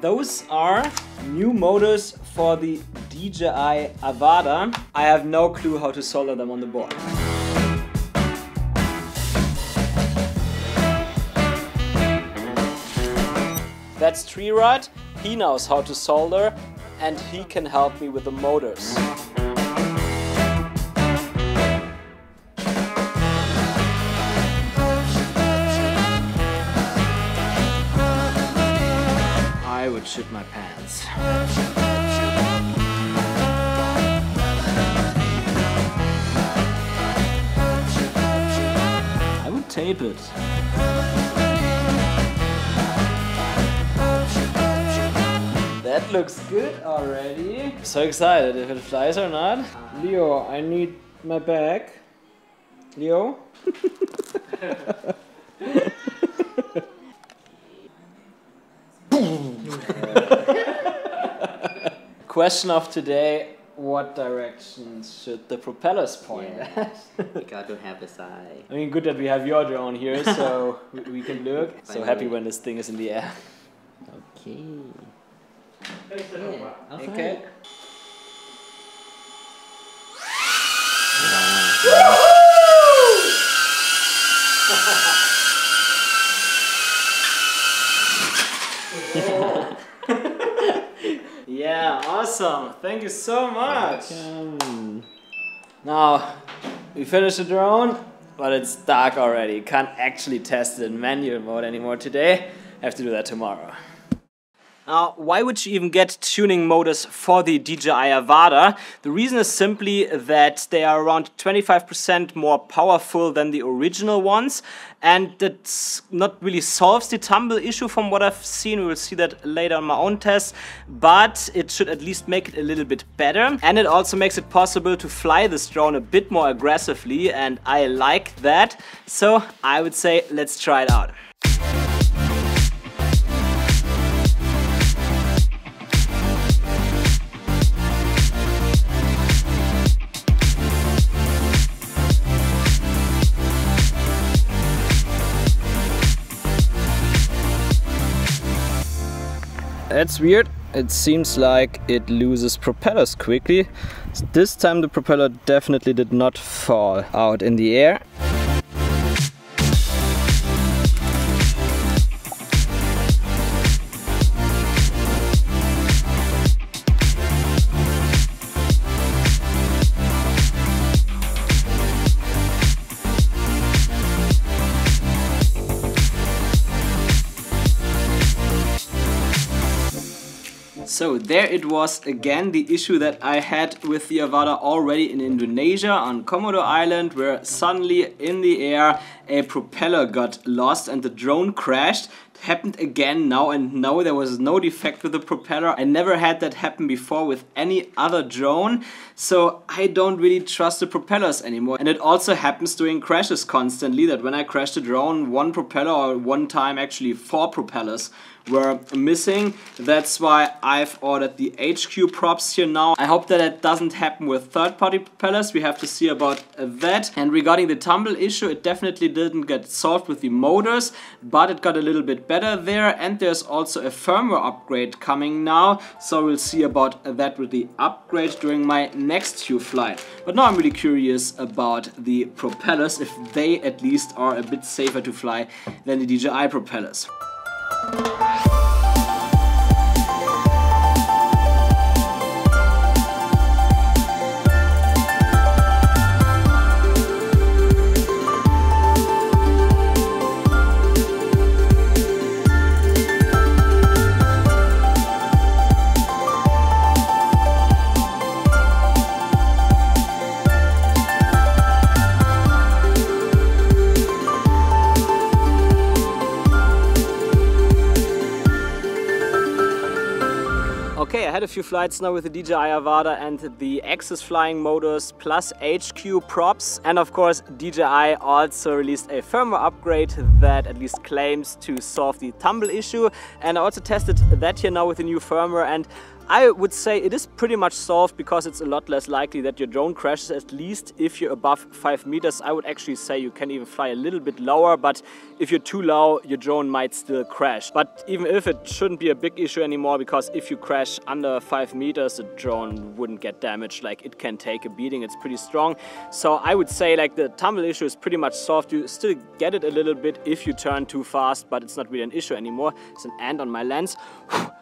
those are new motors for the DJI AVATA. I have no clue how to solder them on the board. That's Tree-Rod. He knows how to solder and he can help me with the motors. I would shit my pants. I would tape it. That looks good already. So excited if it flies or not. Leo, I need my bag. Leo? Question of today, what direction should the propellers point at? You got to have a side. I mean, good that we have your drone here, so we can look. So happy when this thing is in the air. Okay. Yeah. Okay. Yeah, awesome. Thank you so much. Now, we finished the drone, but it's dark already. Can't actually test it in manual mode anymore today. Have to do that tomorrow. Now, why would you even get tuning motors for the DJI AVATA? The reason is simply that they are around 25% more powerful than the original ones, and that not really solves the tumble issue from what I've seen. We will see that later on my own tests, but it should at least make it a little bit better, and it also makes it possible to fly this drone a bit more aggressively, and I like that. So I would say let's try it out. That's weird. It seems like it loses propellers quickly. This time the propeller definitely did not fall out in the air. So there it was again, the issue that I had with the AVATA already in Indonesia on Komodo Island, where suddenly in the air a propeller got lost and the drone crashed. It happened again now, and no, there was no defect with the propeller. I never had that happen before with any other drone, so I don't really trust the propellers anymore. And it also happens during crashes constantly, that when I crash the drone, one propeller, or one time actually 4 propellers were missing. That's why I've ordered the HQ props here now. I hope that it doesn't happen with third-party propellers. We have to see about that. And regarding the tumble issue, it definitely didn't get solved with the motors, but it got a little bit better there. And there's also a firmware upgrade coming now, so we'll see about that with the upgrade during my next Q flight. But now I'm really curious about the propellers, if they at least are a bit safer to fly than the DJI propellers. Okay, I had a few flights now with the DJI AVATA and the Axisflying motors plus HQ props, and of course DJI also released a firmware upgrade that at least claims to solve the tumble issue, and I also tested that here now with the new firmware, and I would say it is pretty much solved because it's a lot less likely that your drone crashes, at least if you're above 5 meters. I would actually say you can even fly a little bit lower, but if you're too low, your drone might still crash. But even if it shouldn't be a big issue anymore, because if you crash under 5 meters, the drone wouldn't get damaged. Like, it can take a beating, it's pretty strong. So I would say like the tumble issue is pretty much solved. You still get it a little bit if you turn too fast, but it's not really an issue anymore. It's an ant on my lens.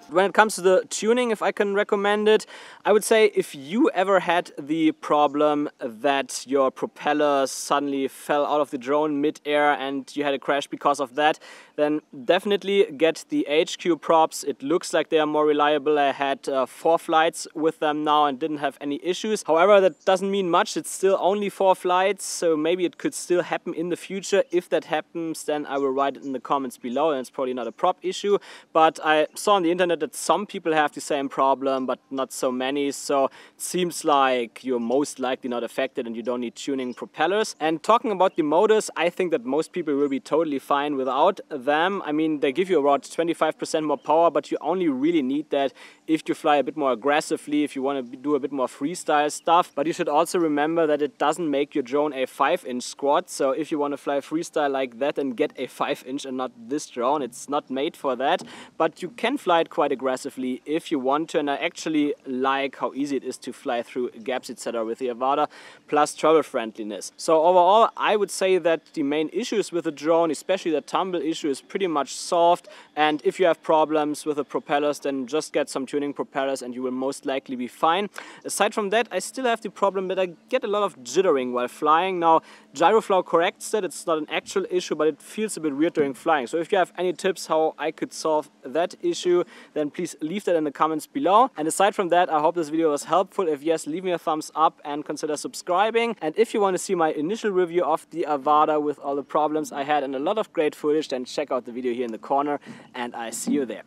When it comes to the tuning, if I can recommend it, I would say if you ever had the problem that your propeller suddenly fell out of the drone mid-air and you had a crash because of that, then definitely get the HQ props. It looks like they are more reliable. I had 4 flights with them now and didn't have any issues. However, that doesn't mean much. It's still only 4 flights, so maybe it could still happen in the future. If that happens, then I will write it in the comments below, and it's probably not a prop issue. But I saw on the internet that some people have the same problem, but not so many, so it seems like you're most likely not affected and you don't need tuning propellers. And talking about the motors, I think that most people will be totally fine without them. I mean, they give you about 25% more power, but you only really need that if you fly a bit more aggressively, if you want to do a bit more freestyle stuff. But you should also remember that it doesn't make your drone a 5-inch squad, so if you want to fly freestyle like that, then get a 5-inch and not this drone. It's not made for that, but you can fly it quite aggressively if you want to, and I actually like how easy it is to fly through gaps, etc. with the Avata, plus travel friendliness. So overall, I would say that the main issues with the drone, especially the tumble issue, is pretty much solved. And if you have problems with the propellers, then just get some tuning propellers and you will most likely be fine. Aside from that, I still have the problem that I get a lot of jittering while flying. Now, Gyroflow corrects that. It's not an actual issue, but it feels a bit weird during flying. So if you have any tips how I could solve that issue, then please leave that in the comments below. And aside from that, I hope this video was helpful. If yes, leave me a thumbs up and consider subscribing. And if you want to see my initial review of the Avata with all the problems I had and a lot of great footage, then check out the video here in the corner, and I see you there.